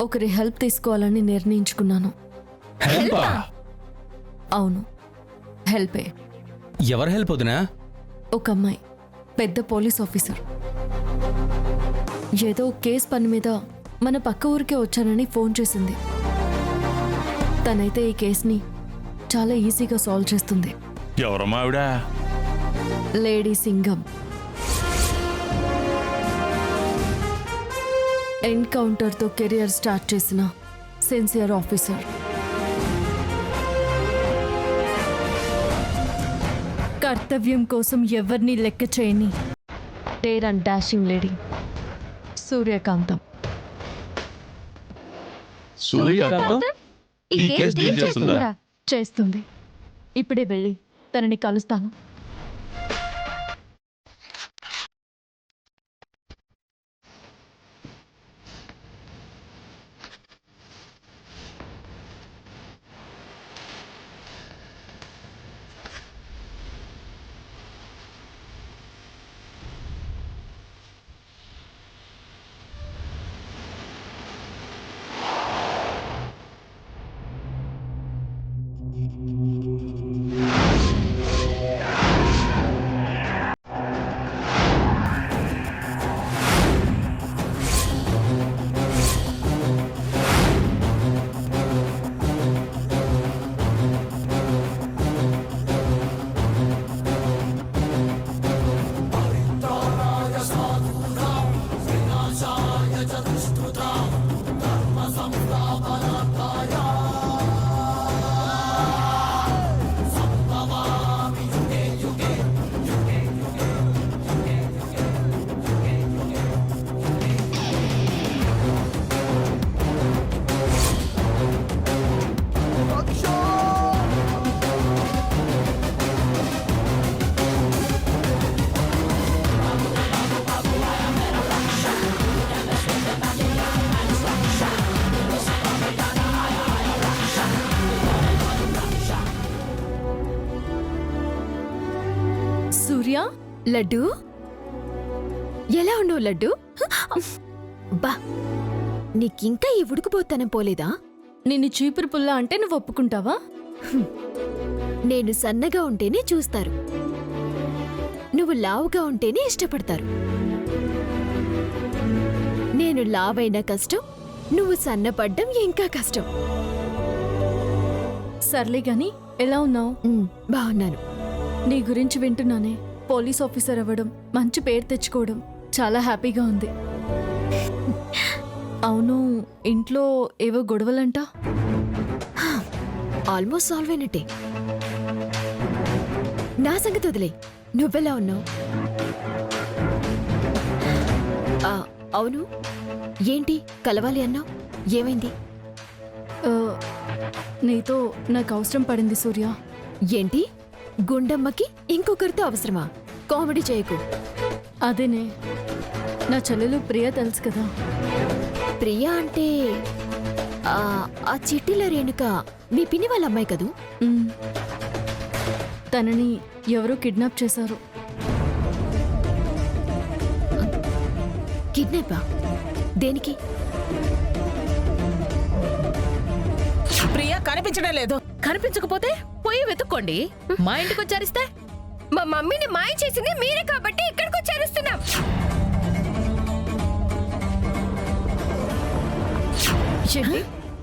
ఒకరి హెల్ప్ తీసుకోవాలని నిర్ణయించుకున్నాను. హెల్పా? అవును, హెల్పే. ఎవరు హెల్ప్ వదినా? ఒక అమ్మాయి, పెద్ద పోలీస్ ఆఫీసర్. ఏదో కేస్ పని మీద మన పక్క ఊరికే వచ్చానని ఫోన్ చేసింది. తనైతే ఈ కేసుని చాలా ఈజీగా సాల్వ్ చేస్తుంది. ఎవరమ్మా ఆవిడ? లేడీ సింగం. ఎన్కౌంటర్తో కెరియర్ స్టార్ట్ చేసిన సిన్సియర్ ఆఫీసర్. కర్తవ్యం కోసం ఎవరిని లెక్క చేయని డేర్ అండ్ డాషింగ్ లేడీ సూర్యకాంతం. సూర్యకాంతం ఈ కేసు డీల్ చేస్తుందా? చేస్తుంది. ఇప్పుడే వెళ్ళి తనని కలుస్తాను. సూర్య, లడ్డు ఎలా ఉన్నావు లడ్డు? బా, నీకింకా ఈ ఉడుకుపోతనం పోలేదా? నిన్ను చీపురు పుల్ల అంటే నువ్వు ఒప్పుకుంటావా? నేను సన్నగా ఉంటేనే చూస్తారు, నువ్వు లావుగా ఉంటేనే ఇష్టపడతారు. నేను లావైన కష్టం, నువ్వు సన్నపడ్డం ఇంకా కష్టం. సర్లే గాని ఎలా ఉన్నావు? బాగున్నాను. నీ గురించి వింటున్నానే. పోలీస్ ఆఫీసర్ అవ్వడం, మంచి పేరు తెచ్చుకోవడం చాలా హ్యాపీగా ఉంది. అవును, ఇంట్లో ఏవో గొడవలంట. ఆల్మోస్ట్ సాల్వ్ అయినట్టే. నా సంగతి వదిలే, నువ్వెలా ఉన్నావు? అవును, ఏంటి కలవాలి అన్నావు? ఏమైంది? నీతో నాకు అవసరం పడింది సూర్య. ఏంటి, గుండమ్మకి ఇంకొకరితో అవసరమా? కామెడీ చేయకు. అదేనే, నా చెల్లెలు ప్రియ తెలుసు కదా. ప్రియా అంటే ఆ చిట్టిల రేణుక మీ పిన్ని వాళ్ళ అమ్మాయి కదూ? తనని ఎవరో కిడ్నాప్ చేశారు. కిడ్నాపా? దేనికి? ప్రియా కనిపించడం లేదు. కనిపించకపోతే పోయి వెతుక్కోండి. మా ఇంటికి వచ్చారిస్తే మా మమ్మీని మాయ చేసింది మీరే కాబట్టి ఇక్కడికి వచ్చారుస్తున్నాం.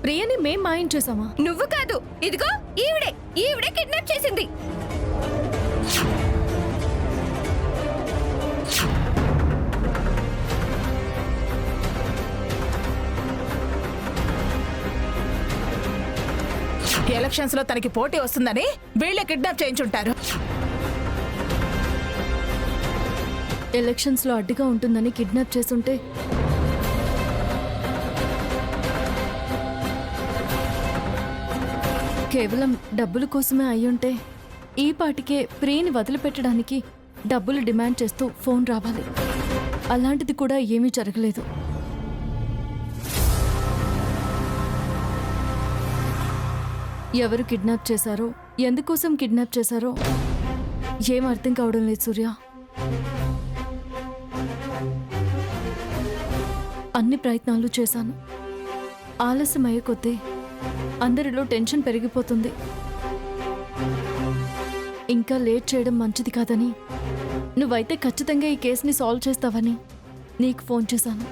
ప్రియని మేం మాయం చేసామా? నువ్వు కాదు, ఇదిగో ఈవిడే కిడ్నాప్ చేసింది. ఎలక్షన్స్ లో తనకి పోటీ వస్తుందని వీళ్ళే కిడ్నాప్ చేయించుంటారు. ఎలక్షన్స్ లో అడ్డుగా ఉంటుందని కిడ్నాప్ చేసుంటే కేవలం డబ్బుల కోసమే అయ్యుంటే ఈ పాటికే ప్రియని వదిలిపెట్టడానికి డబ్బులు డిమాండ్ చేస్తూ ఫోన్ రావాలి. అలాంటిది కూడా ఏమీ జరగలేదు. ఎవరు కిడ్నాప్ చేశారో, ఎందుకోసం కిడ్నాప్ చేశారో ఏం అర్థం కావడం లేదు సూర్య. అన్ని ప్రయత్నాలు చేశాను, ఆలస్యం అయ్యే కొద్దీ అందరిలో టెన్షన్ పెరిగిపోతుంది. ఇంకా లేట్ చేయడం మంచిది కాదని, నువ్వైతే ఖచ్చితంగా ఈ కేసుని సాల్వ్ చేస్తావని నీకు ఫోన్ చేశాను.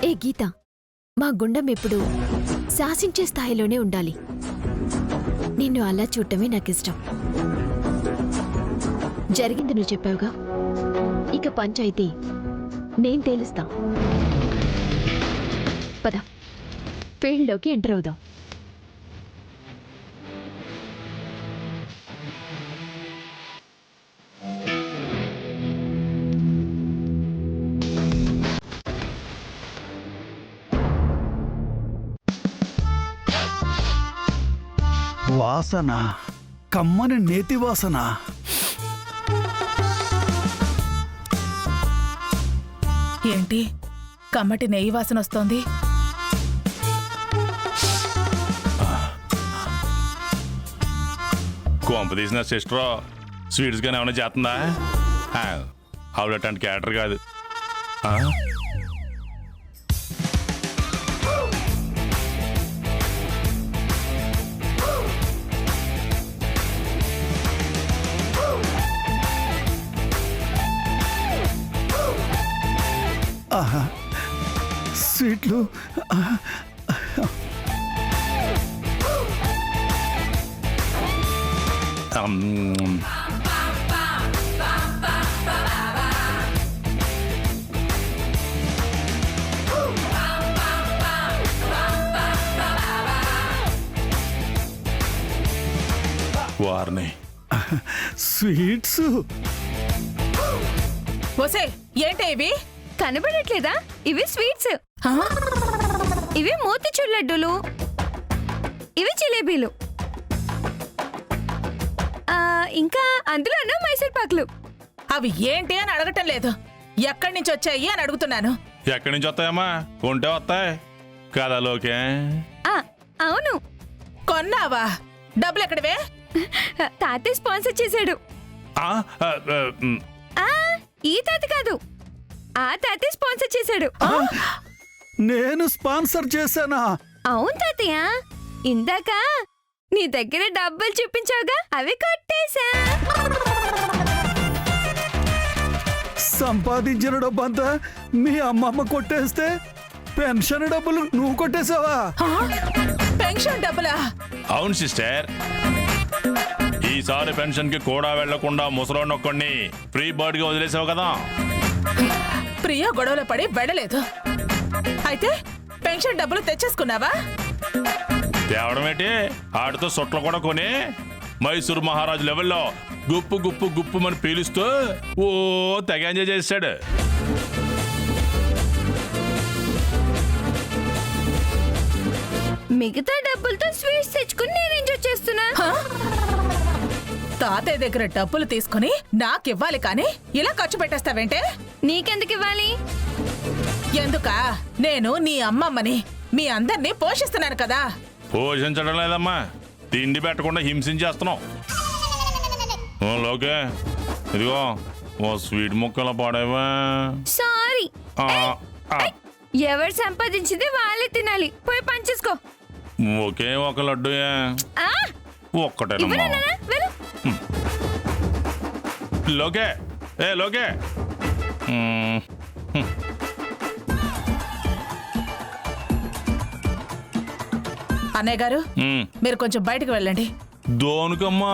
ఏ గీత, మా గుండెం ఎప్పుడు శాసించే స్థాయిలోనే ఉండాలి. నిన్ను అలా చూడటమే నాకిష్టం. జరిగింది నువ్వు చెప్పావుగా, ఇక పంచాయితీ నేను తేలుస్తా. పద, ఫీల్డ్లోకి ఎంటర్ అవుదాం. వాసన, కమ్మని నేతి వాసన. ఏంటి కమ్మటి నెయ్యి వాసన వస్తోంది? కొంప తీసిన సిస్టర్ స్వీట్స్ గానే ఏమైనా చేస్తుందా? ఆవిడటానికి క్యారెక్టర్ కాదు. ఆ? ఆహా, స్వీట్లు. వారిని స్వీట్స్. ఒసే ఏంటి ఇవి? కనబడట్లేదా? ఇవి స్వీట్స్, ఆ? ఇవి మోతిచూర్ లడ్డూలు, ఇవి జిలేబీలు, ఇంకా అందులోనూ మైసూర్ పాకులు. అవి ఏంటి అని అడగటం లేదు, ఎక్కడి నుంచి వచ్చాయి అని అడుగుతున్నాను. ఎక్కడి నుంచి వస్తాయమ్మా? కొంటే వస్తాయి కదా. లోకే అవును, కొన్నావా? డబ్బులు ఎక్కడివే? తాతయ్య స్పాన్సర్ చేశాడు. ఈ తాత కాదు, ఆ తాతయ్య స్పాన్సర్ చేశాడు. నేను స్పాన్సర్ చేశానా? అవును తాతయ్య, ఇందాక నీ దగ్గర డబ్బులు చూపించావుగా, అవి కొట్టేశా. సంపాదించిన డబ్బంతా మీ అమ్మమ్మ కొట్టేస్తే పెన్షన్ డబ్బులు నువ్వు కొట్టేశావా? పెన్షన్ డబ్బులా? అవును సిస్టర్, ఈసారి పెన్షన్ కి కూడా వెళ్లకుండా ముసలోనొక్కడిని ఫ్రీ బర్డ్ గా వదిలేసావు కదా. ప్రియ గొడవలో పడి వెళ్ళలేదు, అయితే పెన్షన్ డబ్బులు తెచ్చేసుకున్నావా? తేవడం ఏంటి? ఆడితో సొట్లు కూడా కొని మైసూరు మహారాజు లెవెల్లో గుప్పు గుప్పు గుప్పు అని పీలుస్తూ ఓ తెగ ఎంజాయ్ చేశాడు. మిగతా డబ్బులతో స్వీట్స్ తెచ్చుకుని నేను ఎంజాయ్ చేస్తున్నా. తాతయ్య దగ్గర డబ్బులు తీసుకుని నాకివ్వాలి కానీ ఇలా ఖర్చు పెట్టేస్తావేంటే? నీకెందుకు ఇవ్వాలి? ఎందుకా? నేను నీ అమ్మమ్మని, మీ అందరినీ పోషిస్తున్నాను కదా. పోషించడం లేదమ్మా, తిండి పెట్టకుండా హింసించేస్తున్నావు. లోకే ఇదిగో ఓ స్వీట్ ముక్కలు పాడేవా? సారీ, ఎవరు సంపాదించింది వాళ్ళే తినాలి. పోయి పనిచేసుకో. ఒకే ఒక లడ్డు ఒక్కటేనమ్మా. ఇవ్వనా? వెళ్ళు. లోకే లోకే అన్నయ్య గారు, మీరు కొంచెం బయటకు వెళ్ళండి. దోనుకమ్మా,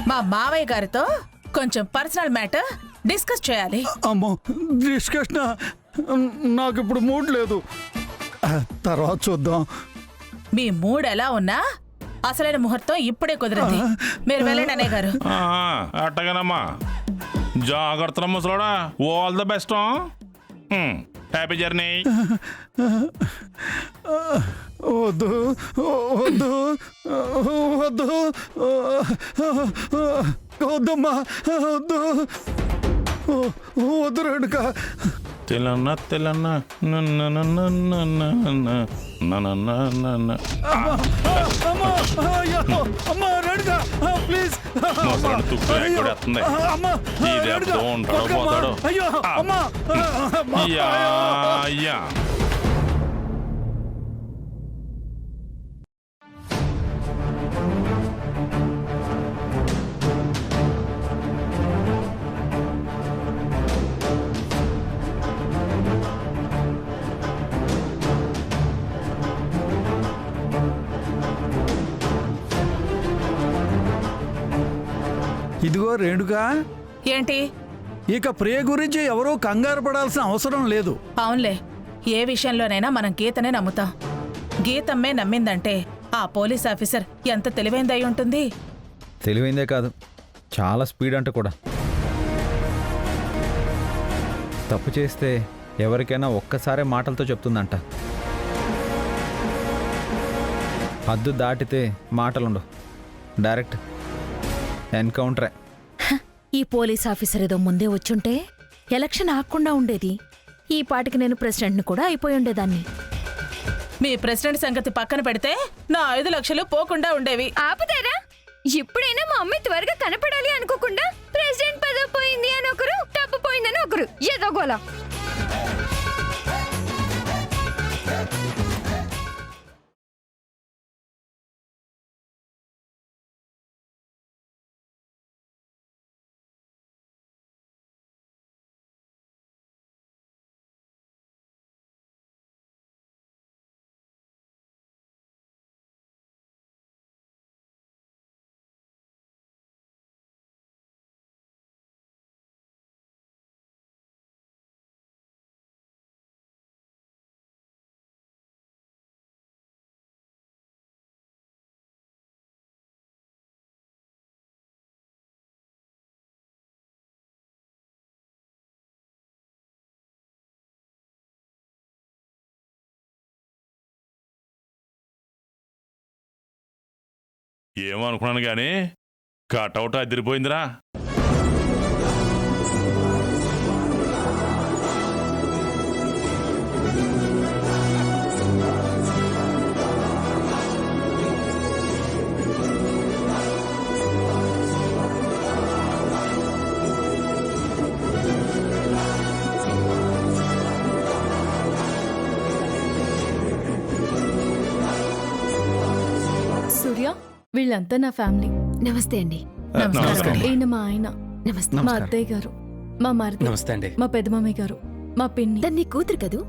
మా మావయ్య గారితో కొంచెం పర్సనల్ మ్యాటర్ డిస్కస్ చేయాలి. అమ్మో, డిస్కషన్ నాకు ఇప్పుడు మూడ్ లేదు, తర్వాత చూద్దాం. మీ మూడ్ ఎలా ఉన్నా అసలైన ముహూర్తం ఇప్పుడే కుదిరింది. మీరు వెళ్ళండి అన్నయ్య గారు. అట్టగానమ్మా, జాగ్రత్త ముసలోడా. All the best, happy journey. వద్దు వద్దు వద్దు వద్దమ్మా, వద్దు వద్దు రేణుక. తెలన్న తెలన్న అమ్మా రేణుక, ప్లీజ్ ముసలోని తుక్కు ఎక్కడేస్తుంది. ఈ దెబ్బతో ఉంటాడో పోతాడో. అయ్యో అమ్మా యా, యా. ఇదిగో రేణుకా, ఏంటి? ఇక ప్రియ గురించి ఎవరూ కంగారు పడాల్సిన అవసరం లేదు. అవునులే, ఏ విషయంలోనైనా మనం గీతనే నమ్ముతాం. గీతమ్మే నమ్మిందంటే ఆ పోలీస్ ఆఫీసర్ ఎంత తెలివైందై ఉంటుంది. తెలివైందే కాదు, చాలా స్పీడ్ అంట కూడా. తప్పు చేస్తే ఎవరికైనా ఒక్కసారే మాటలతో చెప్తుందంట. హద్దు దాటితే మాటలుండవు, డైరెక్ట్ ఎన్కౌంటరే. ఈ పోలీస్ ఆఫీసర్ ఏదో ముందే వచ్చుంటే ఎలక్షన్ ఆగకుండా ఉండేది. ఈ పాటికి నేను ప్రెసిడెంట్ని కూడా అయిపోయి ఉండేదాన్ని. మీ ప్రెసిడెంట్ సంగతి పక్కన పెడితే నా 5 లక్షలు పోకుండా ఉండేవి. ఆపుతారా? ఇప్పుడైనా మా అమ్మాయి త్వరగా కనపడాలి అనుకోకుండా ప్రెసిడెంట్ పదవి పోయింది అని ఒకరు, డబ్బు పోయిందని ఒకరు, ఏదో గోలా. ఏమనుకున్నాను గాని కటౌట్ అదిరిపోయిందిరా. సూర్య, వీళ్ళంతా నా ఫ్యామిలీ. నమస్తే అండి. నమస్కారం. ఈయన మా ఆయన, నమస్తే. మా అత్తయ్య గారు, మా మరిది, నమస్తే అండి. మా పెద్దమమ్మయ్య గారు, మా పిన్ని. దాన్ని కూతురు కదూ?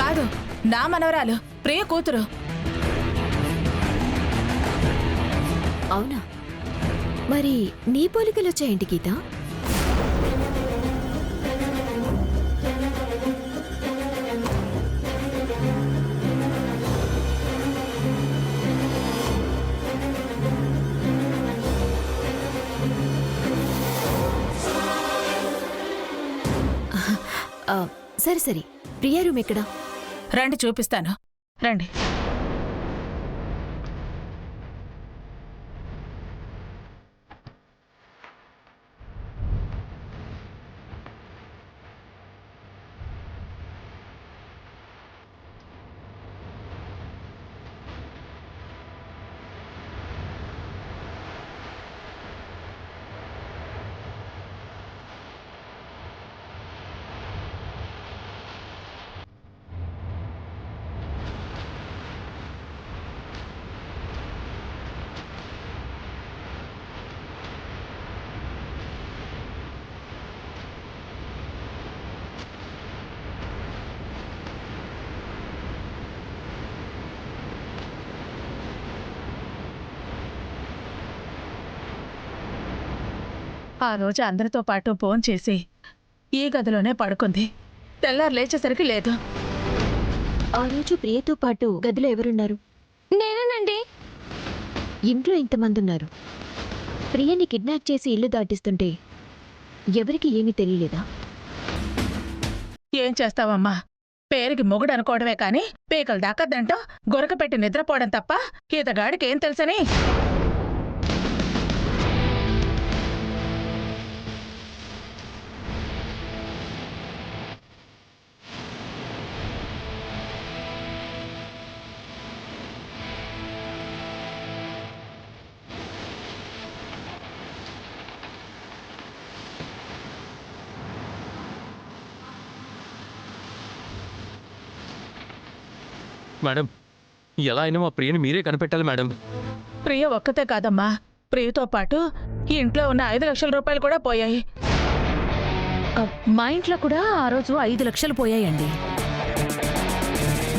కాదు, నా మనవరాలు ప్రియ కూతురు. అవునా? మరి నీ పోలికలు వచ్చాయంటి గీత? సరే సరే, ప్రియా రూమ్ ఎక్కడా? రండి చూపిస్తాను, రండి. ఆ రోజు అందరితో పాటు భోంచేసి ఈ గదిలోనే పడుకుంది. తెల్లారు లేచేసరికి లేదు. ఆ రోజు ప్రియతో పాటు గదిలో ఎవరున్నారు? నేనేనండి. ఇంట్లో ఇంతమంది ఉన్నారు. ప్రియని కిడ్నాప్ చేసి ఇల్లు దాటిస్తుంటే ఎవరికి ఏమీ తెలియలేదా? ఏం చేస్తావమ్మా, పేరుకి మొగుడు అనుకోవడమే కాని పీకలు దాకద్దంటో గొరక పెట్టి నిద్రపోవడం తప్ప ఈతగాడికి ఏం తెలుసని. మేడం ఎలా అయినా మా ప్రియని మీరే కనిపెట్టాలి మేడం. ప్రియ ఒక్కతే కాదమ్మా, ప్రియతో పాటు ఈ ఇంట్లో ఉన్న 5 లక్షల రూపాయలు కూడా పోయాయి. మా ఇంట్లో కూడా ఆ రోజు 5 లక్షలు పోయాయండి.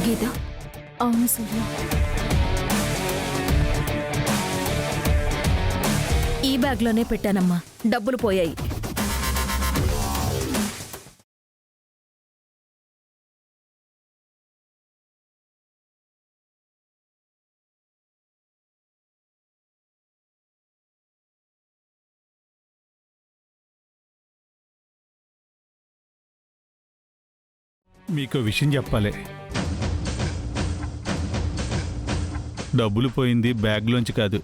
గీత అవును సూర్య, ఈ బ్యాగ్లోనే పెట్టానమ్మా, డబ్బులు పోయాయి. మీకు విషయం చెప్పాలి. డబ్బులు పోయింది బ్యాగ్లోంచి కాదు,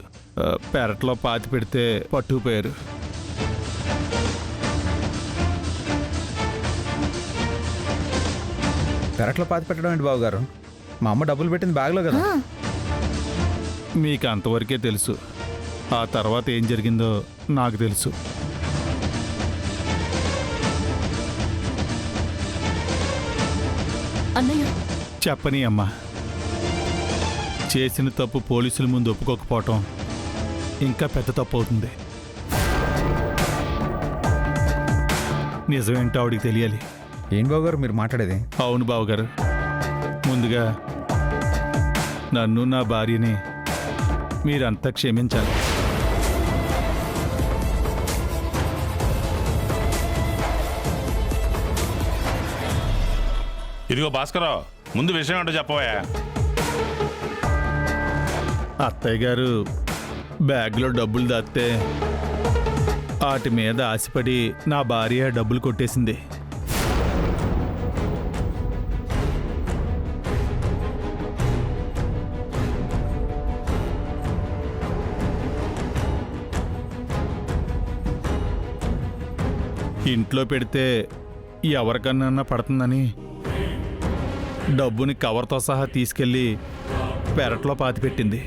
పెరట్లో పాతి పెడితే పట్టుకుపోయారు. పెరట్లో పాతి పెట్టడం ఏంటి బావగారు? మా అమ్మ డబ్బులు పెట్టింది బ్యాగ్లో కదా. మీకు అంతవరకే తెలుసు, ఆ తర్వాత ఏం జరిగిందో నాకు తెలుసు. అన్నయ్య చెప్పని అమ్మా, చేసిన తప్పు పోలీసుల ముందు ఒప్పుకోకపోవటం ఇంకా పెద్ద తప్పు అవుతుంది. నిజమేంటో ఆవిడికి తెలియాలి. ఏంటి బావగారు మీరు మాట్లాడేది? అవును బావగారు, ముందుగా నన్ను నా భార్యని మీరంతా క్షమించాలి. ఇదిగో భాస్కరరావు, ముందు విషయం ఏంటో చెప్పవా. అత్తయ్య గారు బ్యాగ్లో డబ్బులు దాస్తే వాటి మీద ఆశపడి నా భార్య డబ్బులు కొట్టేసింది. ఇంట్లో పెడితే ఎవరికన్నా పడుతుందని డబ్బుని కవర్తో సహా తీసుకెళ్ళి పెరట్లో పాతిపెట్టింది.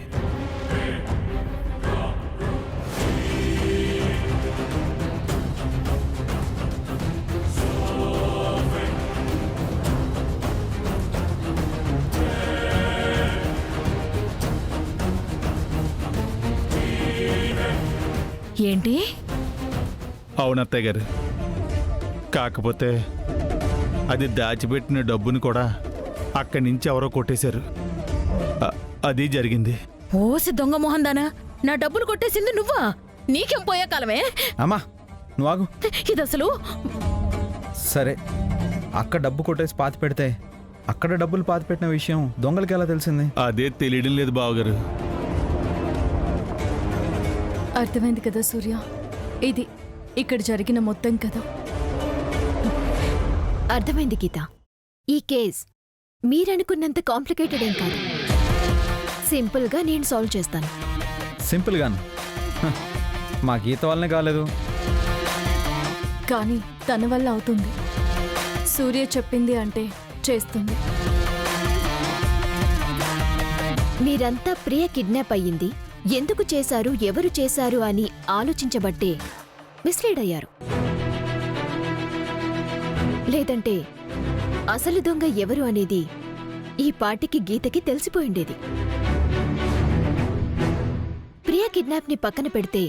ఏంటి? అవునత్తయ్య గారు, కాకపోతే అది దాచిపెట్టిన డబ్బుని కూడా అక్కడి నుంచి ఎవరో కొట్టేశారు. అది జరిగింది. ఓసి దొంగ మొహందానా, నా డబ్బులు కొట్టేసింది నువ్వా? నీకేం పోయే కాలమే? అమ్మా నువ్వు ఆగు. ఇది అసలు సరే, అక్కడ డబ్బు కొట్టేసి పాతి పెడితే అక్కడ డబ్బులు పాతి పెట్టిన విషయం దొంగలకి ఎలా తెలిసింది? అదే తెలియడం లేదు బావగారు. అర్థమైంది కదా సూర్య, ఇది ఇక్కడ జరిగిన మొత్తం కదా. అర్థమైంది గీత. ఈ కేస్ మీరనుకున్నంత కాంప్లికేటెడ్ ఏం కాదు. సింపుల్గా నేను సాల్వ్ చేస్తాను. సింపుల్గాను? మా గీత వల్లనే కాలేదు. కానీ తన వల్ల అవుతుంది. సూర్య చెప్పింది అంటే చేస్తుంది. మీరంతా ప్రియ కిడ్నాప్ అయ్యింది, ఎందుకు చేశారు, ఎవరు చేశారు అని ఆలోచించబట్టే మిస్లీడ్ అయ్యారు. లేదంటే అసలు దొంగ ఎవరు అనేది ఈ పాటికి గీతకి తెలిసిపోయిండేది. ప్రియ కిడ్నాప్ ని పక్కన పెడితే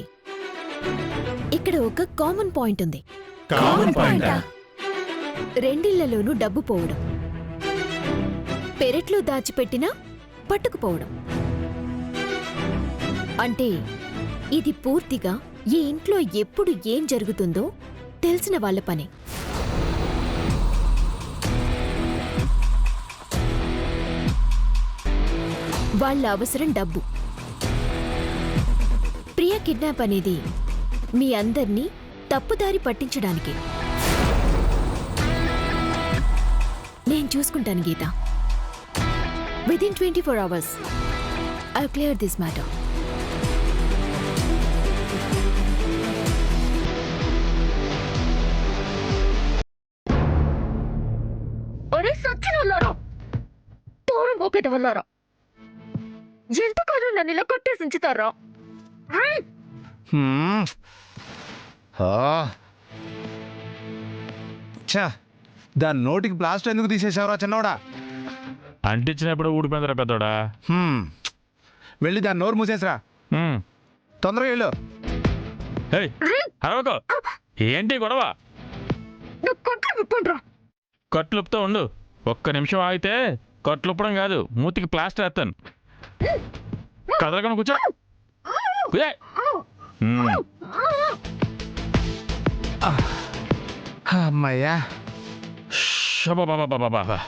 ఇక్కడ ఒక కామన్ పాయింట్ ఉంది. రెండిళ్లలోనూ డబ్బు పోవడం, పెరట్లో దాచిపెట్టినా పట్టుకుపోవడం. అంటే ఇది పూర్తిగా ఈ ఇంట్లో ఎప్పుడు ఏం జరుగుతుందో తెలిసిన వాళ్ళ పని. వాళ్ళ అవసరం డబ్బు. ప్రియ కిడ్నాప్ అనేది మీ అందర్నీ తప్పుదారి పట్టించడానికి. నేను చూసుకుంటాను గీత. Within 24 hours, I'll clear this matter. ఒరే సచ్చినోళ్ళారా, దూరం పోకేట వల్లారా, ఎంతకాలం నన్ను ఇలా కొట్టేసి ఉంచుతారా? దాని నోటికి ప్లాస్టర్ ఎందుకు తీసేసావురా చిన్నవాడా? అంటించినప్పుడు ఊడిపోయిందిరా పెద్దోడా. వెళ్ళి దాన్ని నోరు మూసేసరా. తొందరగా వెళ్ళు. ఏయ్ అరవకో. ఏంటి గొడవ? కట్లుపుతో ఉండు. ఒక్క నిమిషం ఆగితే కట్లుప్పడం కాదు, మూతికి ప్లాస్టర్ వేస్తాను. కదలకుండా కూర్చో. కూయ్. అమ్మయ్యా. షబాబాబాబాబా.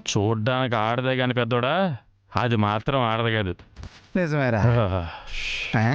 చూడ్డానికి ఆడదే కాని పెద్దోడా, అది మాత్రం ఆడదు కాదు. నిజమేరా. ఆ.